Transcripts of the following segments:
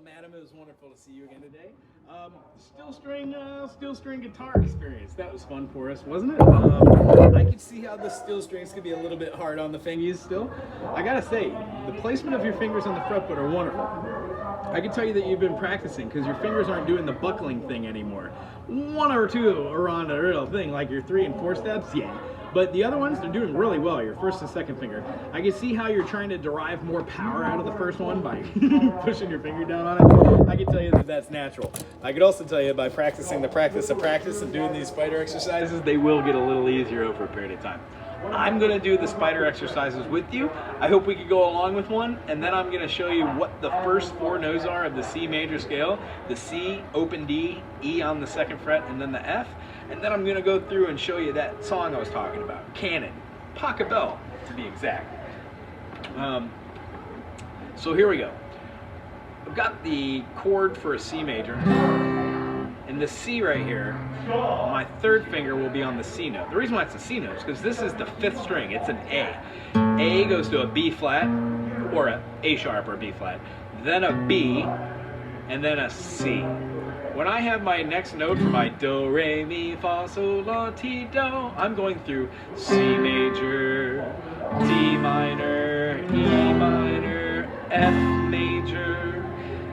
Madam? It was wonderful to see you again today. Steel string guitar experience. That was fun for us, wasn't it? I could see how the steel strings could be a little bit hard on the fingers still. I gotta say, the placement of your fingers on the fretboard are wonderful. I can tell you that you've been practicing because your fingers aren't doing the buckling thing anymore. One or two are on the real thing, like your 3 and 4 steps, yeah. But the other ones, they're doing really well, your first and second finger. I can see how you're trying to derive more power out of the first one by pushing your finger down on it. I can tell you that that's natural. I could also tell you by practicing the practice of practice and doing these spider exercises, they will get a little easier over a period of time. I'm going to do the spider exercises with you. I hope we could go along with one, and then I'm going to show you what the first 4 notes are of the C major scale. The C, open D, E on the 2nd fret, and then the F. And then I'm going to go through and show you that song I was talking about, Canon, Pocket Bell to be exact. So here we go. I've got the chord for a C major. And the C right here, my 3rd finger will be on the C note. The reason why it's a C note is because this is the 5th string. It's an A. A goes to a B flat, or a A sharp or B flat, then a B, and then a C. When I have my next note for my do, re, mi, fa, sol, la, ti, do, I'm going through C major, D minor, E minor, F major.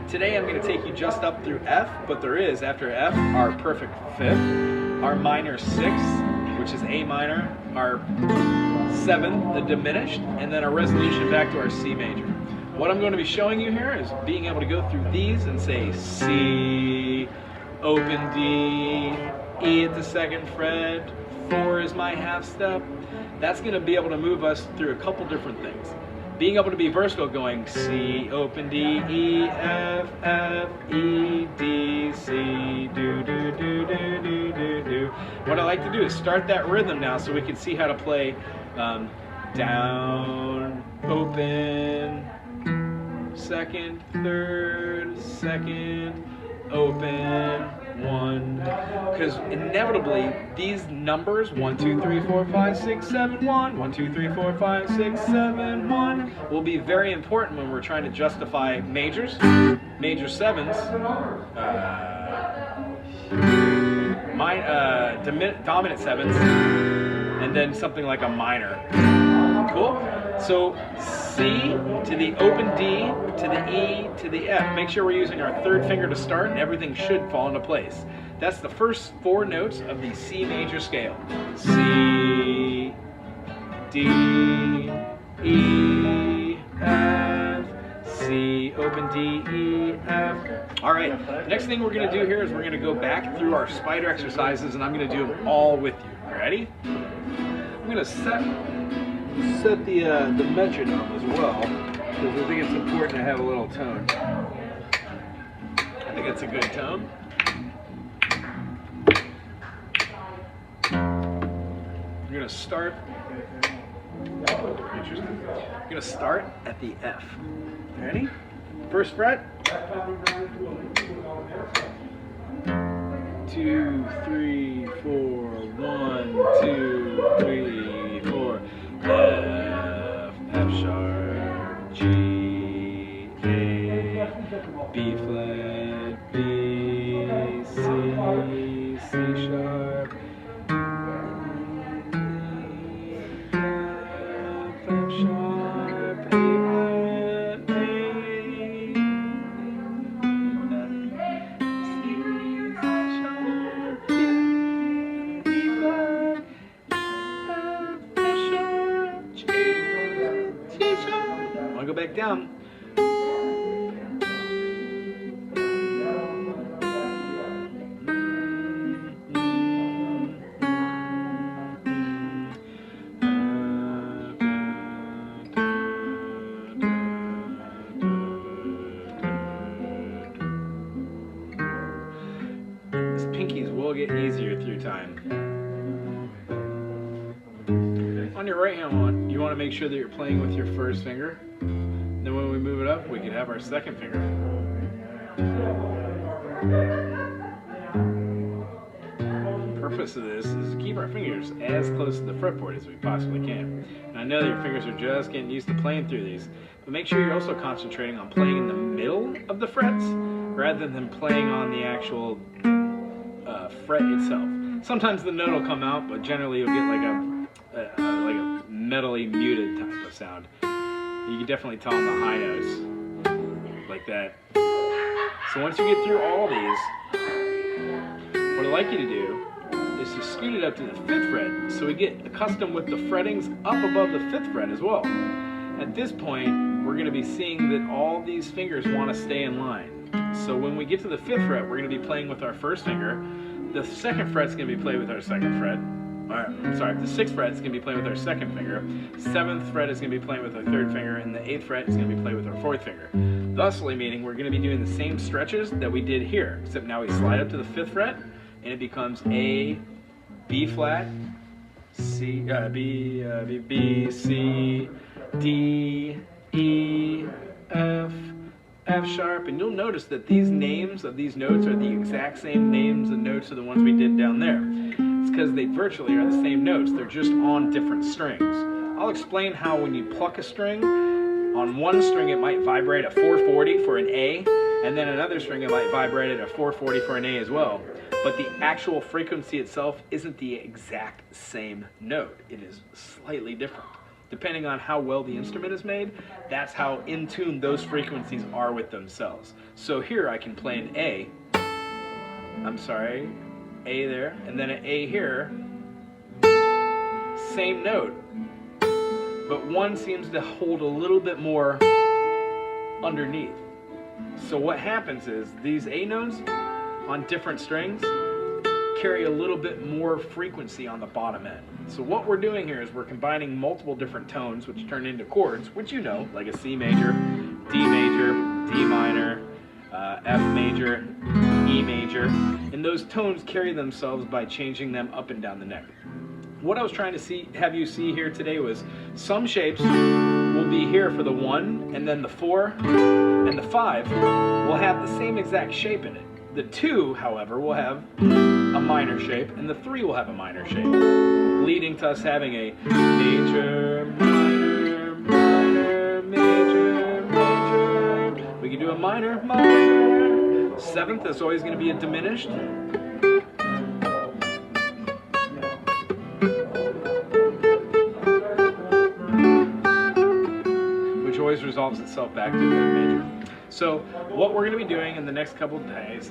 Today I'm going to take you just up through F, but there is, after F, our perfect 5th, our minor 6th, which is A minor, our 7th, the diminished, and then a resolution back to our C major. What I'm going to be showing you here is being able to go through these and say C, open D, E at the 2nd fret, 4 is my half step. That's going to be able to move us through a couple different things. Being able to be versatile going C, open D, E, F, F, E, D, C, do, do, do, do, do, do, do. What I like to do is start that rhythm now so we can see how to play down, open, 2nd, 3rd, 2nd, open, 1. Because inevitably these numbers 1, 2, 3, 4, 5, 6, 7, 1, 1, 2, 3, 4, 5, 6, 7, 1 will be very important when we're trying to justify majors, major 7s, dominant 7s, and then something like a minor. Cool? So C to the open D to the E to the F. Make sure we're using our 3rd finger to start and everything should fall into place. That's the first 4 notes of the C major scale. C, D, E, F, C, open D, E, F. Alright, next thing we're going to do here is we're going to go back through our spider exercises and I'm going to do them all with you. Ready? I'm going to set the metronome as well, because I think it's important to have a little tone. I think it's a good tone. I'm going to start. Interesting. I'm going to start at the F. Ready? 1st fret. 2, 3, 4. 1, 2, 3, 4. F, F sharp, G, A, B flat, B, C, C sharp, F, F sharp, A flat, A, C, C sharp, B, B flat, F, F sharp, I'll go back down. These pinkies will get easier through time. On your right hand one, you want to make sure that you're playing with your 1st finger. Then when we move it up, we can have our 2nd finger. The purpose of this is to keep our fingers as close to the fretboard as we possibly can. And I know that your fingers are just getting used to playing through these, but make sure you're also concentrating on playing in the middle of the frets rather than playing on the actual fret itself. Sometimes the note will come out, but generally you'll get like a metally muted type of sound. You can definitely tell on the high notes like that. So once you get through all these, what I'd like you to do is to scoot it up to the 5th fret so we get accustomed with the frettings up above the 5th fret as well. At this point, we're going to be seeing that all these fingers want to stay in line. So when we get to the 5th fret, we're going to be playing with our 1st finger. The 2nd fret is going to be played with our 2nd fret. The 6th fret is going to be playing with our 2nd finger. 7th fret is going to be playing with our 3rd finger, and the 8th fret is going to be played with our 4th finger. Thusly meaning we're going to be doing the same stretches that we did here, except now we slide up to the 5th fret, and it becomes A, B flat, C, B, C, D, E, F, F sharp, and you'll notice that these names of these notes are the exact same names and notes of the ones we did down there. It's because they virtually are the same notes, they're just on different strings. I'll explain how when you pluck a string, on one string it might vibrate at 440 for an A, and then another string it might vibrate at a 440 for an A as well. But the actual frequency itself isn't the exact same note. It is slightly different. Depending on how well the instrument is made, that's how in tune those frequencies are with themselves. So here I can play an A, A there, and then an A here, same note, but one seems to hold a little bit more underneath. So what happens is these A notes on different strings carry a little bit more frequency on the bottom end. So what we're doing here is we're combining multiple different tones which turn into chords, which you know, like a C major, D major, D minor, F major, E major, and those tones carry themselves by changing them up and down the neck. What I was trying to have you see here today was some shapes will be here for the 1, and then the 4 and the 5 will have the same exact shape in it. The 2, however, will have a minor shape, and the 3 will have a minor shape, leading to us having a major, minor, minor, major, major. We can do a minor, minor. 7th is always going to be a diminished. Which always resolves itself back to the major. So what we're going to be doing in the next couple of days,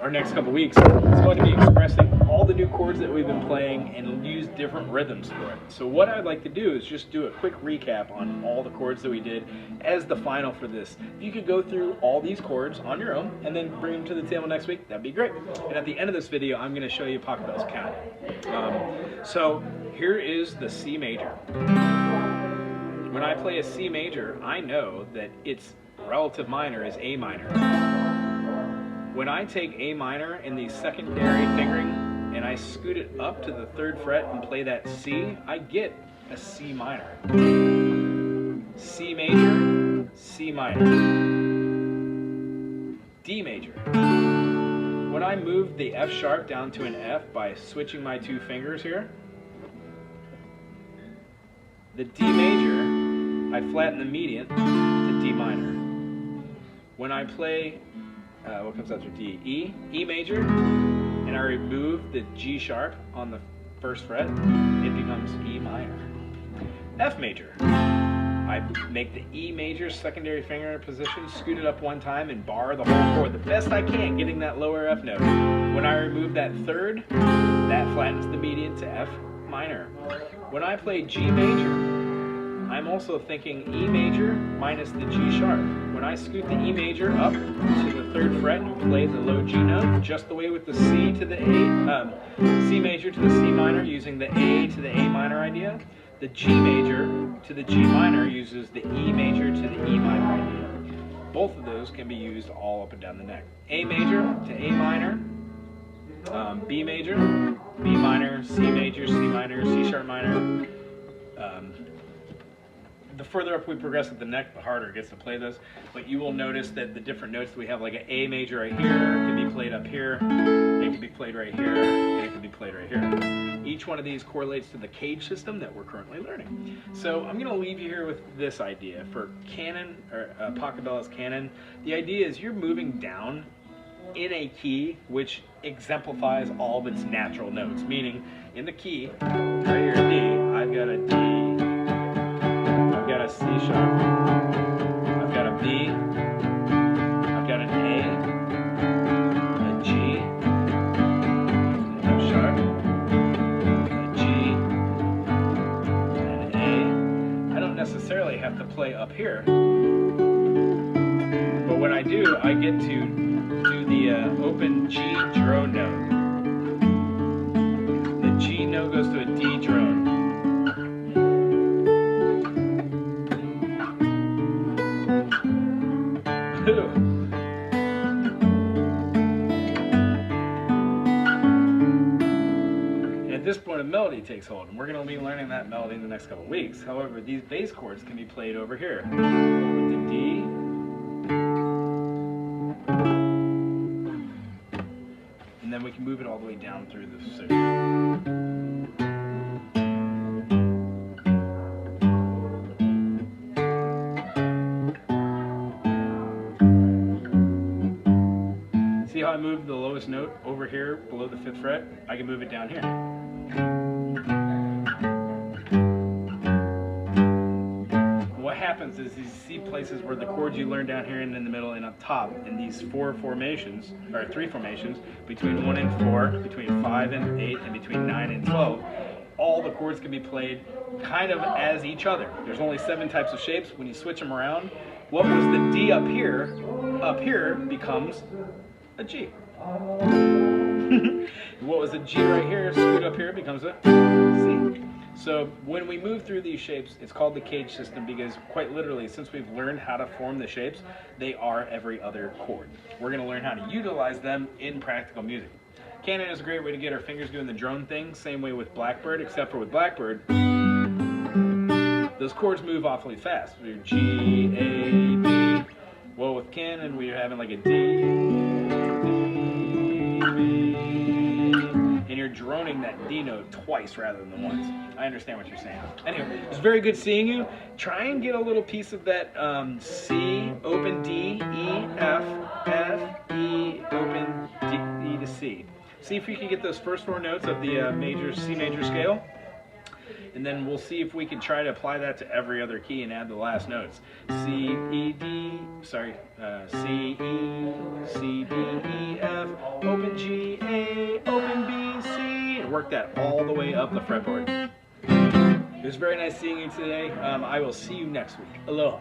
or next couple of weeks, is going to be expressing all the new chords that we've been playing and use different rhythms for it. So what I'd like to do is just do a quick recap on all the chords that we did as the final for this. If you could go through all these chords on your own and then bring them to the table next week, that'd be great. And at the end of this video, I'm going to show you Pachelbel's count. So here is the C major. When I play a C major, I know that its relative minor is A minor. When I take A minor in the secondary fingering and I scoot it up to the 3rd fret and play that C, I get a C minor. C major, C minor. D major. When I move the F sharp down to an F by switching my 2 fingers here, the D major, I flatten the median to D minor. When I play, what comes after D? E major, and I remove the G sharp on the 1st fret, it becomes E minor. F major, I make the E major secondary finger position, scoot it up one time, and bar the whole chord the best I can, getting that lower F note. When I remove that 3rd, that flattens the median to F minor. When I play G major, I'm also thinking E major minus the G sharp. When I scoot the E major up to the 3rd fret and play the low G note, just the way with the C to the A, C major to the C minor using the A to the A minor idea, the G major to the G minor uses the E major to the E minor idea. Both of those can be used all up and down the neck. A major to A minor, B major, B minor, C major, C minor, C sharp minor, the further up we progress with the neck, the harder it gets to play this. But you will notice that the different notes that we have, like an A major right here, can be played up here, it can be played right here, and it can be played right here. Each one of these correlates to the cage system that we're currently learning. So I'm going to leave you here with this idea. For canon, or Pachelbel's canon, the idea is you're moving down in a key which exemplifies all of its natural notes, meaning in the key, right here, D, I've got a D, I've got a C sharp, I've got a B, I've got an A G, an F sharp, a G, an A. I don't necessarily have to play up here, but when I do, I get to do the open G drone note. The G note goes to a D drone. And at this point, a melody takes hold, and we're going to be learning that melody in the next couple of weeks. However, these bass chords can be played over here with the D. And then we can move it all the way down through the section. See how I moved the lowest note over here below the 5th fret? I can move it down here. What happens is you see places where the chords you learn down here and in the middle and up top in these 4 formations, or 3 formations, between 1 and 4, between 5 and 8, and between 9 and 12, all the chords can be played kind of as each other. There's only 7 types of shapes. When you switch them around, what was the D up here becomes a G. What was a G right here, scoot up here, becomes a C. So when we move through these shapes, it's called the cage system because quite literally, since we've learned how to form the shapes, they are every other chord. We're going to learn how to utilize them in practical music. Canon is a great way to get our fingers doing the drone thing, same way with Blackbird, except for with Blackbird, those chords move awfully fast. We're G, A, B. Well, with canon, we're having like a D, B, and you're droning that D note twice rather than once. I understand what you're saying. Anyway, it's very good seeing you. Try and get a little piece of that C, open D, E, F, F, E, open D, E to C. See if you can get those first 4 notes of the major C major scale. And then we'll see if we can try to apply that to every other key and add the last notes. C, E, D, sorry, C, E, C, D, E, F, open G, A, open B, C, and work that all the way up the fretboard. It was very nice seeing you today. I will see you next week. Aloha.